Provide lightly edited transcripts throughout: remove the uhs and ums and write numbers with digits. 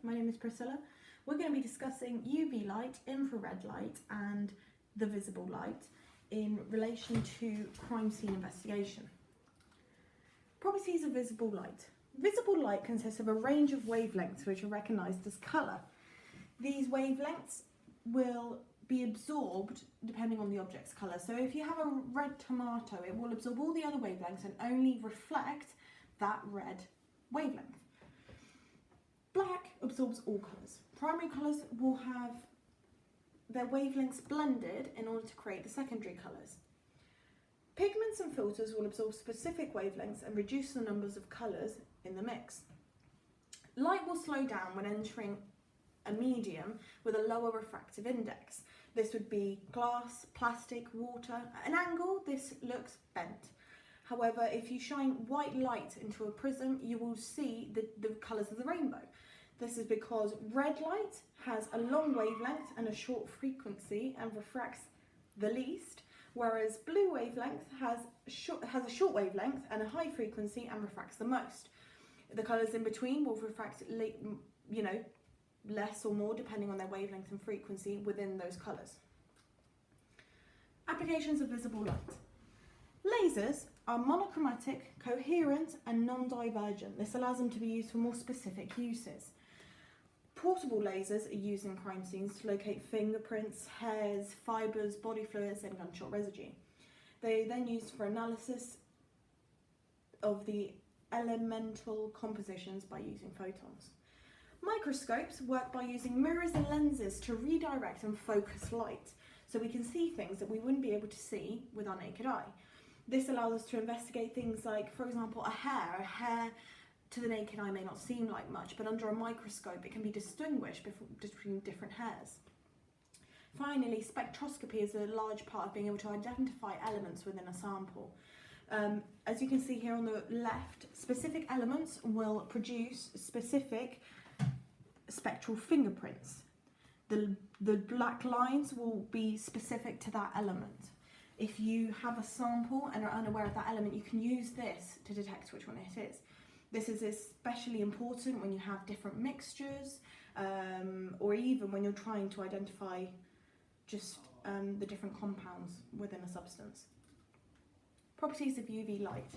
my name is Priscilla. We're going to be discussing UV light, infrared light and the visible light in relation to crime scene investigation. Properties of visible light. Visible light consists of a range of wavelengths which are recognised as colour. These wavelengths will be absorbed depending on the object's colour. So if you have a red tomato, it will absorb all the other wavelengths and only reflect that red wavelength. Black absorbs all colours. Primary colours will have their wavelengths blended in order to create the secondary colours. Pigments and filters will absorb specific wavelengths and reduce the numbers of colours in the mix. Light will slow down when entering a medium with a lower refractive index. This would be glass, plastic, water. At an angle, this looks bent. However, if you shine white light into a prism, you will see the colours of the rainbow. This is because red light has a long wavelength and a short frequency and refracts the least, whereas blue wavelength has a short wavelength and a high frequency and refracts the most. The colours in between will refract, less or more depending on their wavelength and frequency within those colours. Applications of visible light. Lasers are monochromatic, coherent and non-divergent. This allows them to be used for more specific uses. Portable lasers are used in crime scenes to locate fingerprints, hairs, fibres, body fluids and gunshot residue. They are then used for analysis of the elemental compositions by using photons. Microscopes work by using mirrors and lenses to redirect and focus light, so we can see things that we wouldn't be able to see with our naked eye. This allows us to investigate things like, for example, a hair. A hair to the naked eye may not seem like much, but under a microscope it can be distinguished between different hairs. Finally, spectroscopy is a large part of being able to identify elements within a sample. As you can see here on the left, specific elements will produce specific spectral fingerprints. The black lines will be specific to that element. If you have a sample and are unaware of that element, you can use this to detect which one it is. This is especially important when you have different mixtures, or even when you're trying to identify just the different compounds within a substance. Properties of UV light.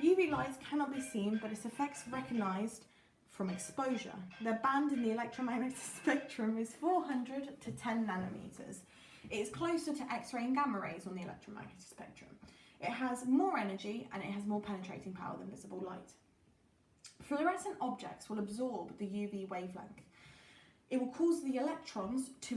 UV light cannot be seen, but its effects recognised from exposure. Their band in the electromagnetic spectrum is 400 to 10 nanometers. It is closer to X-ray and gamma rays on the electromagnetic spectrum. It has more energy and it has more penetrating power than visible light. Fluorescent objects will absorb the UV wavelength. It will cause the electrons to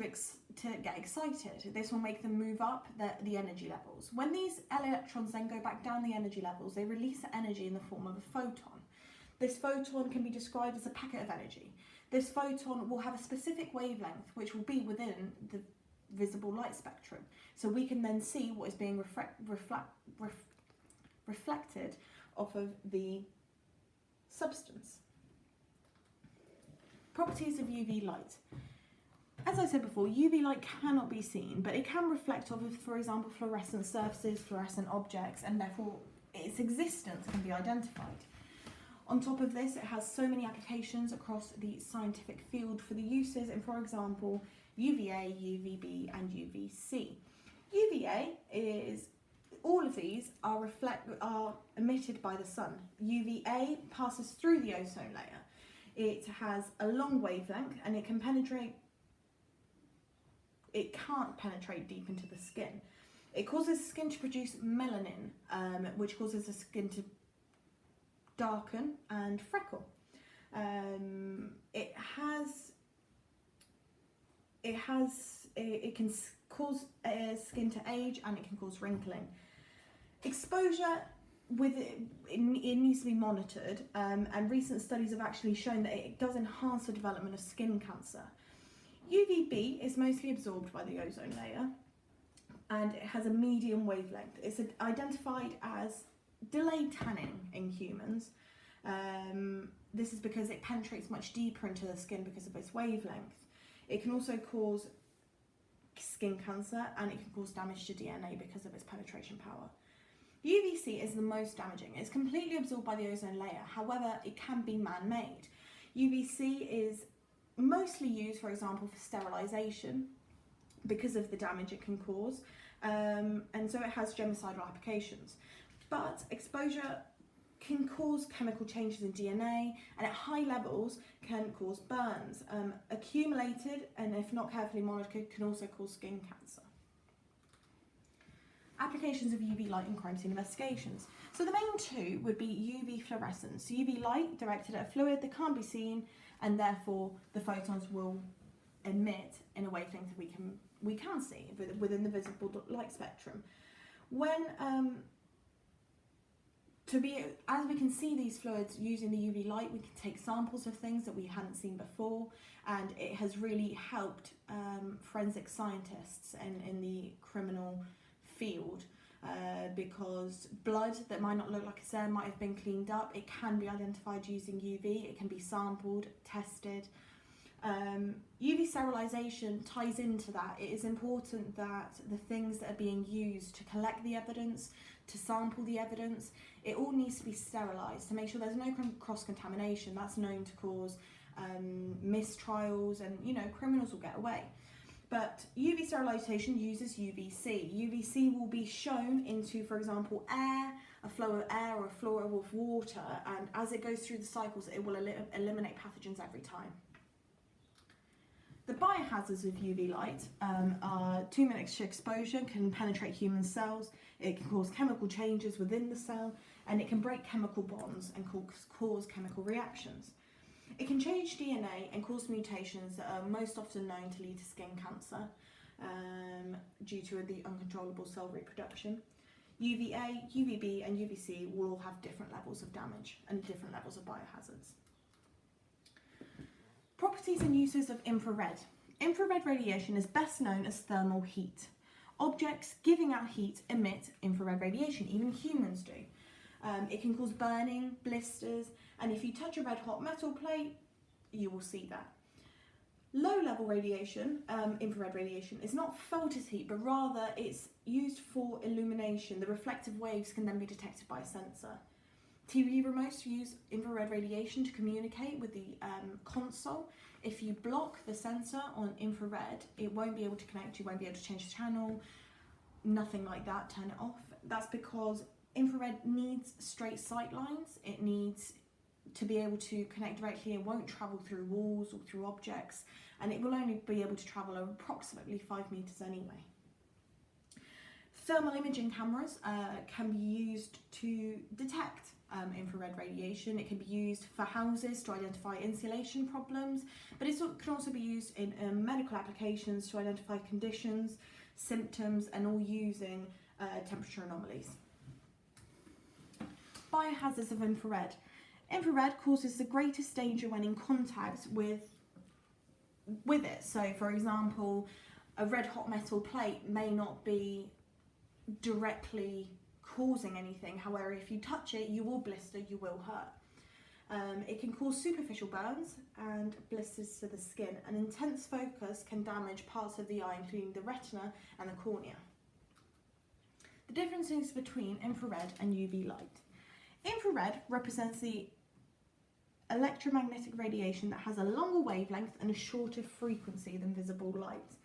get excited. This will make them move up the energy levels. When these electrons then go back down the energy levels, they release energy in the form of a photon. This photon can be described as a packet of energy. This photon will have a specific wavelength which will be within the visible light spectrum. So we can then see what is being reflected off of the substance. Properties of UV light. As I said before, UV light cannot be seen, but it can reflect off of, for example, fluorescent surfaces, fluorescent objects, and therefore its existence can be identified. On top of this, it has so many applications across the scientific field for the uses in, for example, UVA, UVB and UVC. UVA is, all of these are emitted by the sun. UVA passes through the ozone layer. It has a long wavelength and it can't penetrate deep into the skin. It causes skin to produce melanin, which causes the skin to darken and freckle. It can cause skin to age and it can cause wrinkling. Exposure it needs to be monitored, and recent studies have actually shown that it does enhance the development of skin cancer. UVB is mostly absorbed by the ozone layer and it has a medium wavelength. It's identified as delayed tanning in humans. This is because it penetrates much deeper into the skin because of its wavelength. It can also cause skin cancer and it can cause damage to DNA because of its penetration power. UVC is the most damaging. It's completely absorbed by the ozone layer. However, it can be man-made. UVC is mostly used, for example, for sterilisation because of the damage it can cause, and so it has germicidal applications. But exposure can cause chemical changes in DNA, and at high levels can cause burns. Accumulated, and if not carefully monitored, can also cause skin cancer. Applications of UV light in crime scene investigations. So the main two would be UV fluorescence. UV light directed at a fluid that can't be seen, and therefore the photons will emit in a wavelength that we can see within the visible light spectrum. As we can see these fluids using the UV light, we can take samples of things that we hadn't seen before, and it has really helped forensic scientists in the criminal field, because blood that might not look like it's there might have been cleaned up. It can be identified using UV, it can be sampled, tested. UV sterilisation ties into that. It is important that the things that are being used to collect the evidence, to sample the evidence, it all needs to be sterilised to make sure there's no cross-contamination. That's known to cause mistrials, and criminals will get away. But UV sterilisation uses UVC. UVC will be shown into, for example, air, a flow of air or a flow of water, and as it goes through the cycles, it will eliminate pathogens every time. The biohazards of UV light are 2-minute exposure can penetrate human cells, it can cause chemical changes within the cell, and it can break chemical bonds and cause chemical reactions. It can change DNA and cause mutations that are most often known to lead to skin cancer due to the uncontrollable cell reproduction. UVA, UVB and UVC will all have different levels of damage and different levels of biohazards. Properties and uses of infrared. Infrared radiation is best known as thermal heat. Objects giving out heat emit infrared radiation, even humans do. It can cause burning, blisters, and if you touch a red hot metal plate, you will see that. Low-level radiation, infrared radiation, is not felt as heat, but rather it's used for illumination. The reflective waves can then be detected by a sensor. TV remotes use infrared radiation to communicate with the console. If you block the sensor on infrared, it won't be able to connect, you won't be able to change the channel, nothing like that, turn it off. That's because infrared needs straight sight lines. It needs to be able to connect directly. It won't travel through walls or through objects, and it will only be able to travel approximately 5 meters anyway. Thermal imaging cameras can be used to detect infrared radiation. It can be used for houses to identify insulation problems, but it can also be used in medical applications to identify conditions, symptoms, and all using temperature anomalies. Biohazards of infrared. Infrared causes the greatest danger when in contact with it. So, for example, a red hot metal plate may not be directly causing anything. However, if you touch it, you will blister, you will hurt. It can cause superficial burns and blisters to the skin. An intense focus can damage parts of the eye, including the retina and the cornea. The differences between infrared and UV light. Infrared represents the electromagnetic radiation that has a longer wavelength and a shorter frequency than visible light.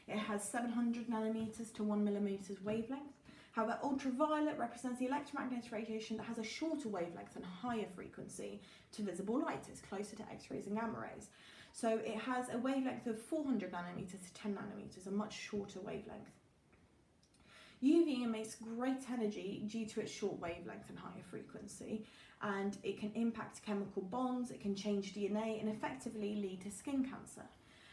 It has 700 nanometers to 1 millimeters wavelength. However, ultraviolet represents the electromagnetic radiation that has a shorter wavelength and higher frequency to visible light. It's closer to X-rays and gamma rays. So it has a wavelength of 400 nanometers to 10 nanometers, a much shorter wavelength. UV emits great energy due to its short wavelength and higher frequency, and it can impact chemical bonds, it can change DNA, and effectively lead to skin cancer.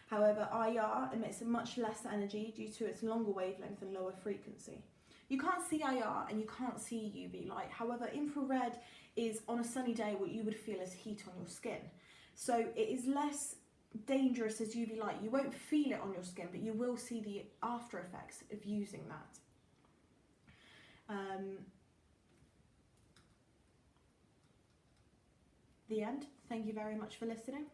However, IR emits much less energy due to its longer wavelength and lower frequency. You can't see IR and you can't see UV light. However, infrared is, on a sunny day, what you would feel as heat on your skin. So it is less dangerous as UV light. You won't feel it on your skin, but you will see the after effects of using that. The end. Thank you very much for listening.